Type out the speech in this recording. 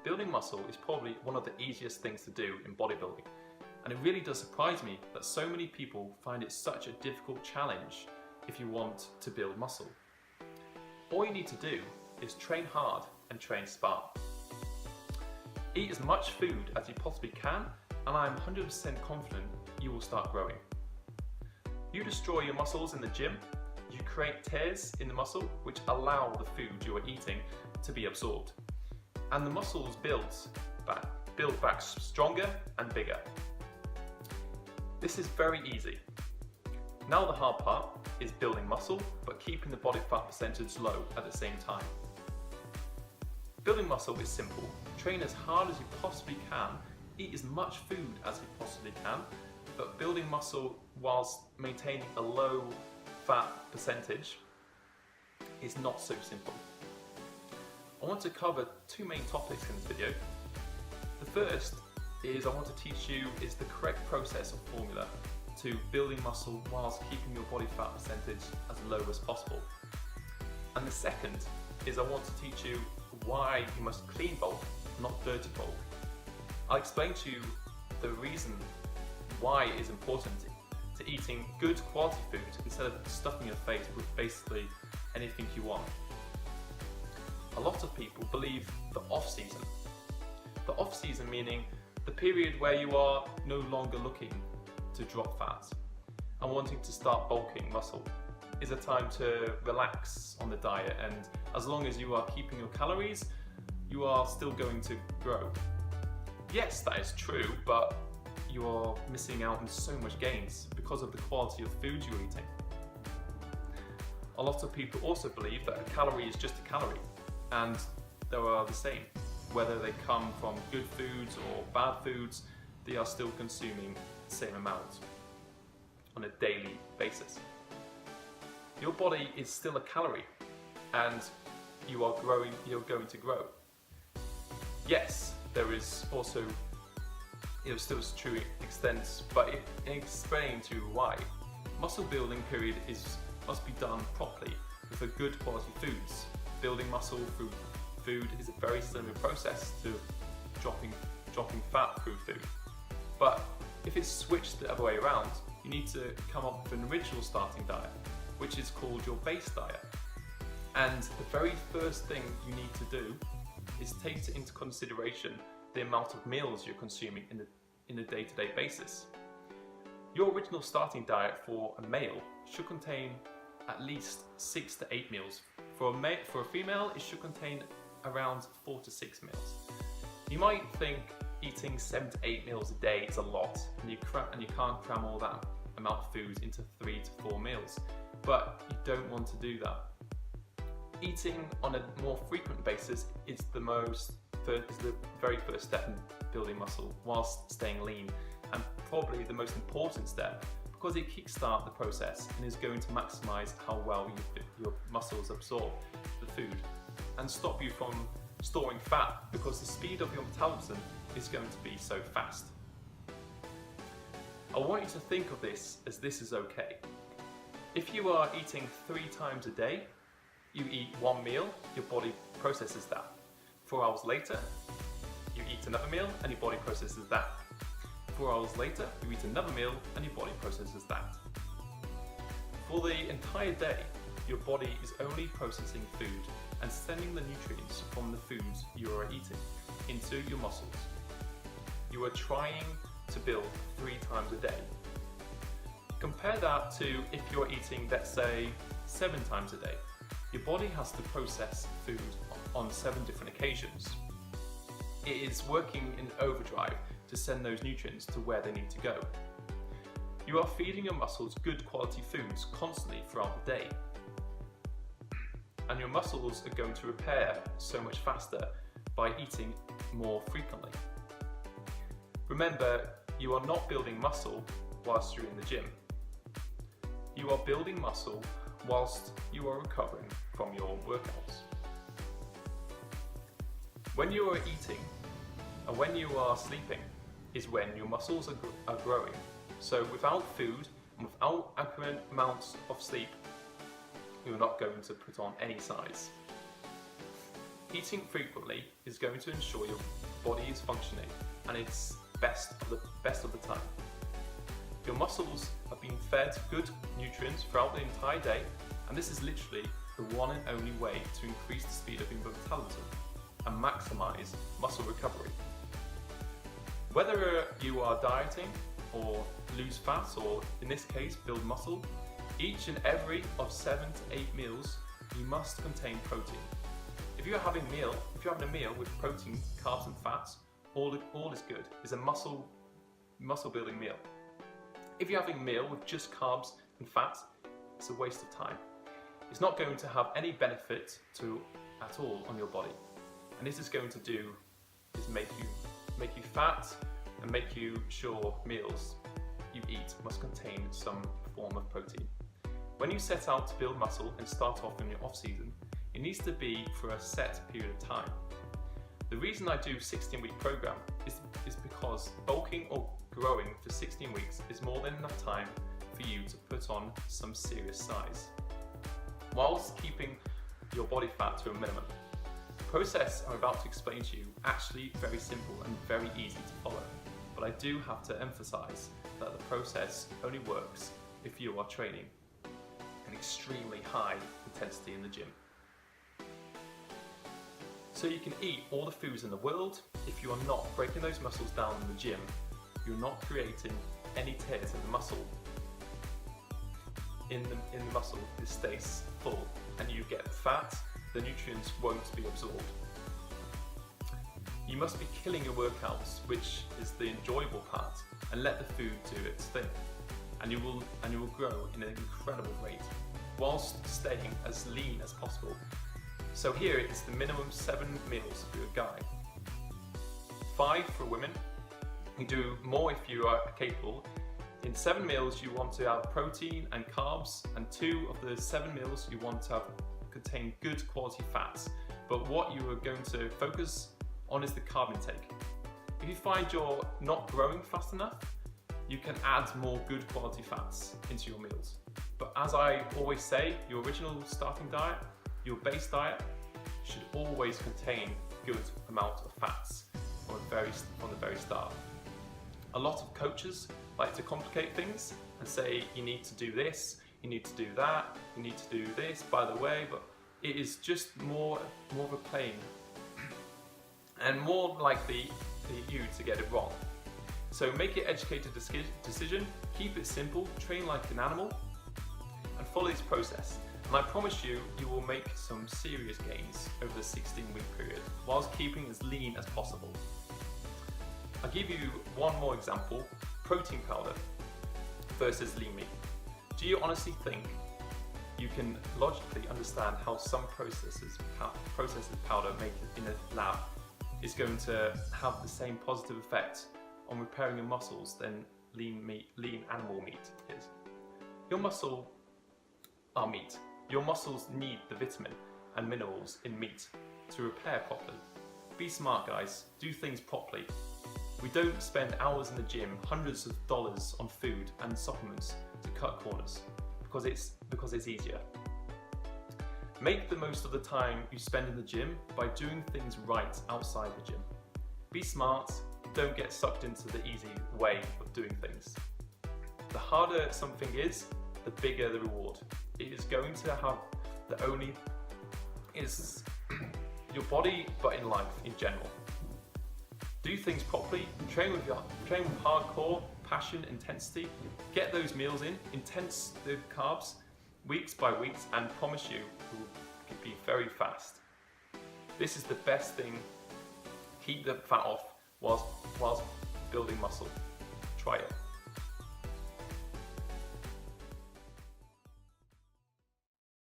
building muscle is probably one of the easiest things to do in bodybuilding. And it really does surprise me that so many people find it such a difficult challenge if you want to build muscle. All you need to do is train hard and train smart. Eat as much food as you possibly can, and I'm 100% confident you will start growing. You destroy your muscles in the gym, you create tears in the muscle which allow the food you are eating to be absorbed. And the muscles build back stronger and bigger. This is very easy. Now the hard part is building muscle, but keeping the body fat percentage low at the same time. Building muscle is simple. Train as hard as you possibly can, eat as much food as you possibly can, but building muscle whilst maintaining a low fat percentage is not so simple. I want to cover two main topics in this video. The first is I want to teach you is the correct process or formula to building muscle whilst keeping your body fat percentage as low as possible. And the second is I want to teach you why you must clean bulk, not dirty bulk. I'll explain to you the reason why it is important to eating good quality food instead of stuffing your face with basically anything you want. A lot of people believe the off-season. The off-season meaning the period where you are no longer looking to drop fat and wanting to start bulking muscle is a time to relax on the diet, and as long as you are keeping your calories, you are still going to grow. Yes, that is true, but you are missing out on so much gains because of the quality of food you're eating. A lot of people also believe that a calorie is just a calorie, and they are the same. Whether they come from good foods or bad foods, they are still consuming the same amount on a daily basis. Your body is still a calorie, and you're going to grow. Yes, there is also, still to a true extent, but it explains to you why. Muscle building period must be done properly with a good quality foods. Building muscle through food is a very similar process to dropping fat through food. But if it's switched the other way around, you need to come up with an original starting diet, which is called your base diet. And the very first thing you need to do is take into consideration the amount of meals you're consuming in a day-to-day basis. Your original starting diet for a male should contain at least 6 to 8 meals. For a female, it should contain around 4 to 6 meals. You might think eating 7 to 8 meals a day is a lot, and you can't cram all that amount of food into 3 to 4 meals, but you don't want to do that. Eating on a more frequent basis is the very first step in building muscle whilst staying lean, and probably the most important step because it kickstarts the process and is going to maximize how well your muscles absorb the food and stop you from storing fat because the speed of your metabolism is going to be so fast. I want you to think of this as this is okay. If you are eating 3 times a day, you eat 1 meal, your body processes that. 4 hours later, you eat another meal and your body processes that. 4 hours later, you eat another meal and your body processes that. For the entire day, your body is only processing food and sending the nutrients from the foods you are eating into your muscles. You are trying to build 3 times a day. Compare that to if you're eating, let's say, 7 times a day. Your body has to process food on 7 different occasions. It is working in overdrive to send those nutrients to where they need to go. You are feeding your muscles good quality foods constantly throughout the day. And your muscles are going to repair so much faster by eating more frequently. Remember, you are not building muscle whilst you're in the gym. You are building muscle whilst you are recovering from your workouts. When you are eating and when you are sleeping is when your muscles are growing. So without food and without accurate amounts of sleep, you're not going to put on any size. Eating frequently is going to ensure your body is functioning and it's best of the time. Your muscles are being fed good nutrients throughout the entire day, and this is literally the one and only way to increase the speed of your metabolism and maximize muscle recovery. Whether you are dieting or lose fat, or in this case build muscle, each and every of 7 to 8 meals you must contain protein. If you're having a meal with protein, carbs and fats, all is good. It's a muscle building meal. If you're having a meal with just carbs and fats, it's a waste of time. It's not going to have any benefit at all on your body. And this is going to do is make you fat and make you sure meals you eat must contain some form of protein. When you set out to build muscle and start off in your off season, it needs to be for a set period of time. The reason I do 16-week program is because bulking or growing for 16 weeks is more than enough time for you to put on some serious size, whilst keeping your body fat to a minimum. The process I'm about to explain to you actually very simple and very easy to follow, but I do have to emphasize that the process only works if you are training an extremely high intensity in the gym. So you can eat all the foods in the world. If you are not breaking those muscles down in the gym, you're not creating any tears in the muscle. In the muscle, it stays full and you get fat, the nutrients won't be absorbed. You must be killing your workouts, which is the enjoyable part, and let the food do its thing. And you will grow in an incredible rate, whilst staying as lean as possible. So here it's the minimum 7 meals for a guy, 5 for women. You do more if you are capable. In 7 meals you want to have protein and carbs, and 2 of the 7 meals you want to contain good quality fats. But what you are going to focus on is the carb intake. If you find you're not growing fast enough, you can add more good quality fats into your meals. But as I always say, your original starting diet, your base diet, should always contain good amount of fats from the very start. A lot of coaches like to complicate things and say you need to do this, you need to do that, you need to do this, by the way, but it is just more of a playing and more likely for you to get it wrong. So make an educated decision, keep it simple, train like an animal, and follow this process. And I promise you, you will make some serious gains over the 16-week period, whilst keeping as lean as possible. I'll give you one more example: protein powder versus lean meat. Do you honestly think you can logically understand how some processed powder made in a lab is going to have the same positive effect on repairing your muscles than lean animal meat is? Your muscles are meat. Your muscles need the vitamin and minerals in meat to repair properly. Be smart, guys. Do things properly. We don't spend hours in the gym, hundreds of dollars on food and supplements to cut corners because it's easier. Make the most of the time you spend in the gym by doing things right outside the gym. Be smart. Don't get sucked into the easy way of doing things. The harder something is, the bigger the reward. It is going to have your body, but in life in general. Do things properly, train with hardcore passion, intensity, get those meals in, intense the carbs, weeks by weeks, and promise you will be very fast. This is the best thing. Keep the fat off whilst building muscle. Try it.